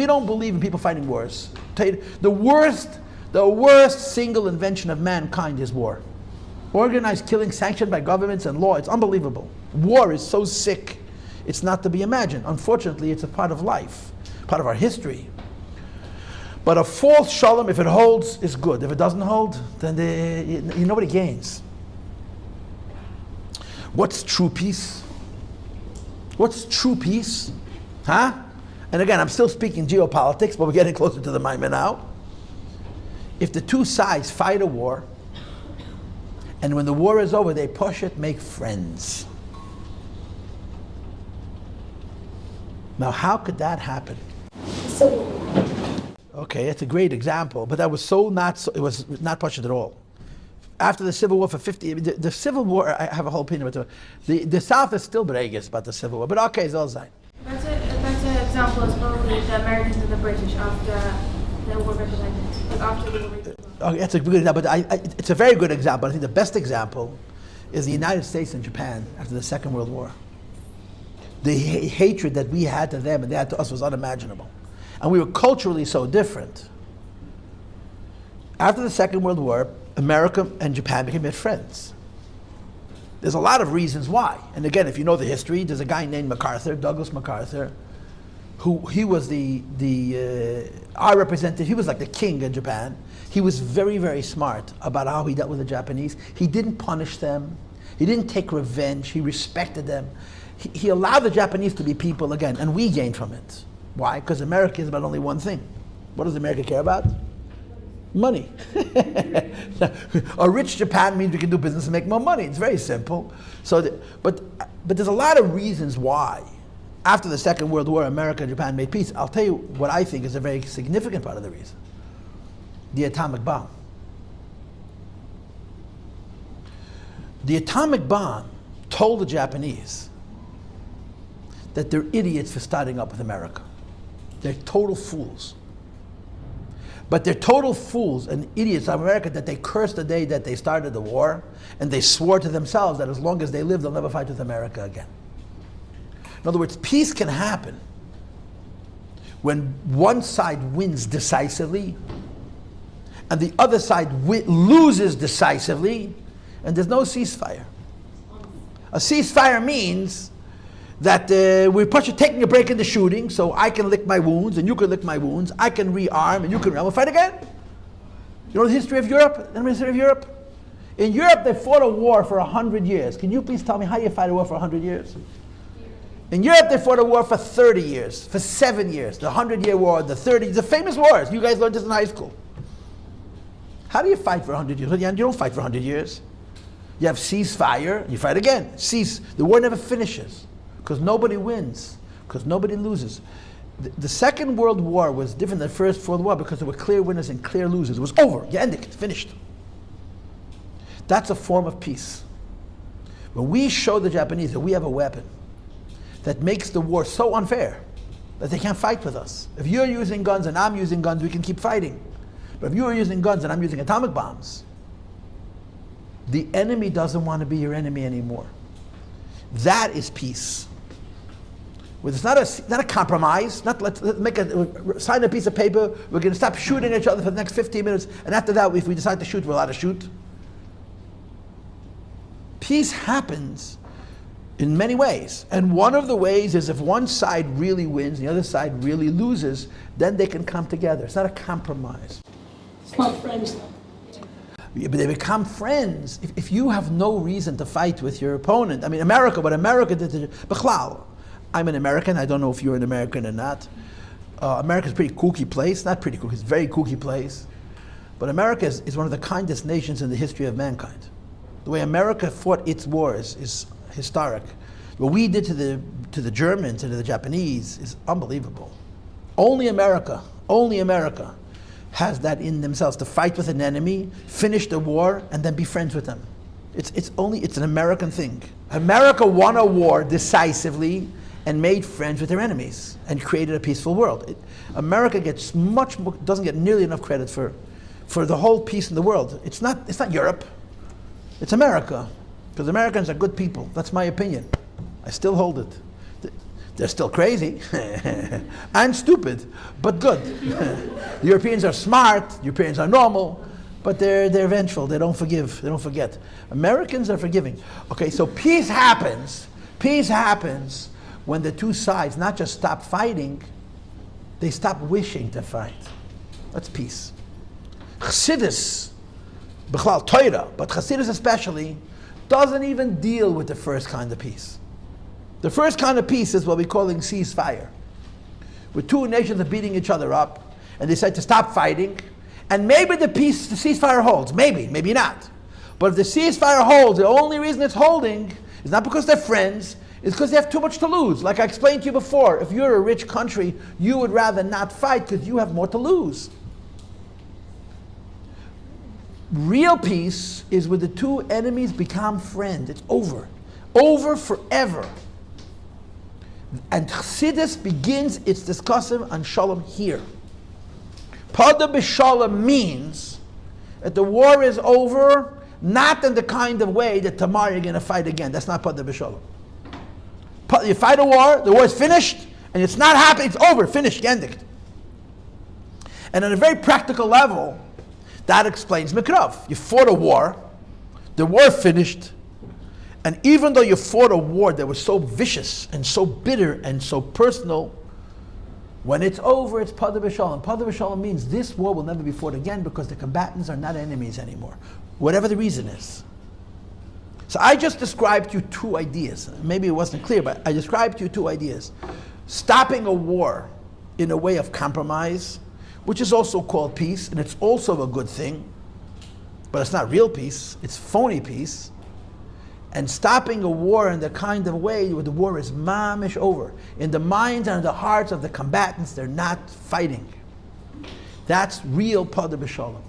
We don't believe in people fighting wars. The worst single invention of mankind is war. Organized killing sanctioned by governments and law. It's unbelievable. War is so sick, it's not to be imagined. Unfortunately, it's a part of life, part of our history. But a false shalom, if it holds, is good. If it doesn't hold, then nobody gains. What's true peace? What's true peace? Huh? And again, I'm still speaking geopolitics, but we're getting closer to the Maimon now. If the two sides fight a war, and when the war is over, they push it, make friends. Now, how could that happen? Okay, it's a great example, but that was it was not pushed at all. After the Civil War for 50, the Civil War, I have a whole opinion about it. The South is still bregus about the Civil War, but okay, it's all right. That's an example is probably the Americans and the British after the war of independence. Like after the war of independence. Okay, that's a good example, but it's a very good example. I think the best example is the United States and Japan after the Second World War. The hatred that we had to them and they had to us was unimaginable. And we were culturally so different. After the Second World War, America and Japan became good friends. There's a lot of reasons why. And again, if you know the history, there's a guy named MacArthur, Douglas MacArthur, who he was our representative. He was like the king in Japan. He was very, very smart about how he dealt with the Japanese. He didn't punish them. He didn't take revenge. He respected them. He allowed the Japanese to be people again, and we gained from it. Why? Because America is about only one thing. What does America care about? Money. A rich Japan means we can do business and make more money. It's very simple. But there's a lot of reasons why. After the Second World War, America and Japan made peace. I'll tell you what I think is a very significant part of the reason. The atomic bomb. The atomic bomb told the Japanese that they're idiots for starting up with America. They're total fools. But they're total fools and idiots of America that they cursed the day that they started the war, and they swore to themselves that as long as they live, they'll never fight with America again. In other words, peace can happen when one side wins decisively and the other side loses decisively, and there's no ceasefire. A ceasefire means that we're taking a break in the shooting, so I can lick my wounds and you can lick my wounds. I can rearm and you can rearm. We'll fight again. You know the history of Europe? The history of Europe? In Europe, they fought a war for 100 years. Can you please tell me how you fight a war for 100 years? In Europe, they fought a war for 30 years, for 7 years. The 100-Year War, the 30, the famous wars. You guys learned this in high school. How do you fight for 100 years? You don't fight for 100 years. You have ceasefire, you fight again. The war never finishes. Because nobody wins, because nobody loses. The Second World War was different than the First World War because there were clear winners and clear losers. It was over, you ended it, it's finished. That's a form of peace. When we show the Japanese that we have a weapon that makes the war so unfair that they can't fight with us. If you're using guns and I'm using guns, we can keep fighting. But if you're using guns and I'm using atomic bombs, the enemy doesn't want to be your enemy anymore. That is peace. It's not a compromise. Let's sign a piece of paper. We're going to stop shooting each other for the next 15 minutes, and after that, if we decide to shoot, we're allowed to shoot. Peace happens in many ways, and one of the ways is if one side really wins, and the other side really loses, then they can come together. It's not a compromise. It's not friends, though. Yeah, but they become friends if you have no reason to fight with your opponent. I mean, what America did to Bechlal. I'm an American. I don't know if you're an American or not. America's a pretty kooky place. Not pretty kooky, it's a very kooky place. But America is one of the kindest nations in the history of mankind. The way America fought its wars is historic. What we did to the Germans and to the Japanese is unbelievable. Only America has that in themselves, to fight with an enemy, finish the war, and then be friends with them. It's an American thing. America won a war decisively and made friends with their enemies and created a peaceful world. America doesn't get nearly enough credit for the whole peace in the world. It's not Europe. It's America, because Americans are good people. That's my opinion. I still hold it. They're still crazy and stupid, but good. The Europeans are smart, the Europeans are normal, but they're vengeful, they don't forgive, they don't forget. Americans are forgiving. Okay, so peace happens when the two sides not just stop fighting, they stop wishing to fight. That's peace. Chassidus, B'chlal Torah, but Chassidus especially, doesn't even deal with the first kind of peace. The first kind of peace is what we're calling ceasefire, where two nations are beating each other up, and they decide to stop fighting, and maybe the ceasefire holds, maybe not. But if the ceasefire holds, the only reason it's holding is not because they're friends, it's because they have too much to lose. Like I explained to you before, if you're a rich country, you would rather not fight because you have more to lose. Real peace is where the two enemies become friends. It's over. Over forever. And Chassidus begins its discussion on Shalom here. Podoh Basholom means that the war is over, not in the kind of way that tomorrow you're going to fight again. That's not Podoh Basholom. You fight a war, the war is finished, and it's not happening, it's over, finished, gendigt. And on a very practical level, that explains Mikrav. You fought a war, the war finished, and even though you fought a war that was so vicious and so bitter and so personal, when it's over, it's Podoh Basholom. Podoh Basholom means this war will never be fought again because the combatants are not enemies anymore, whatever the reason is. So I just described to you two ideas. Maybe it wasn't clear, but I described to you two ideas. Stopping a war in a way of compromise, which is also called peace, and it's also a good thing, but it's not real peace, it's phony peace. And stopping a war in the kind of way where the war is mamish over. In the minds and the hearts of the combatants, they're not fighting. That's real Podoh Basholom.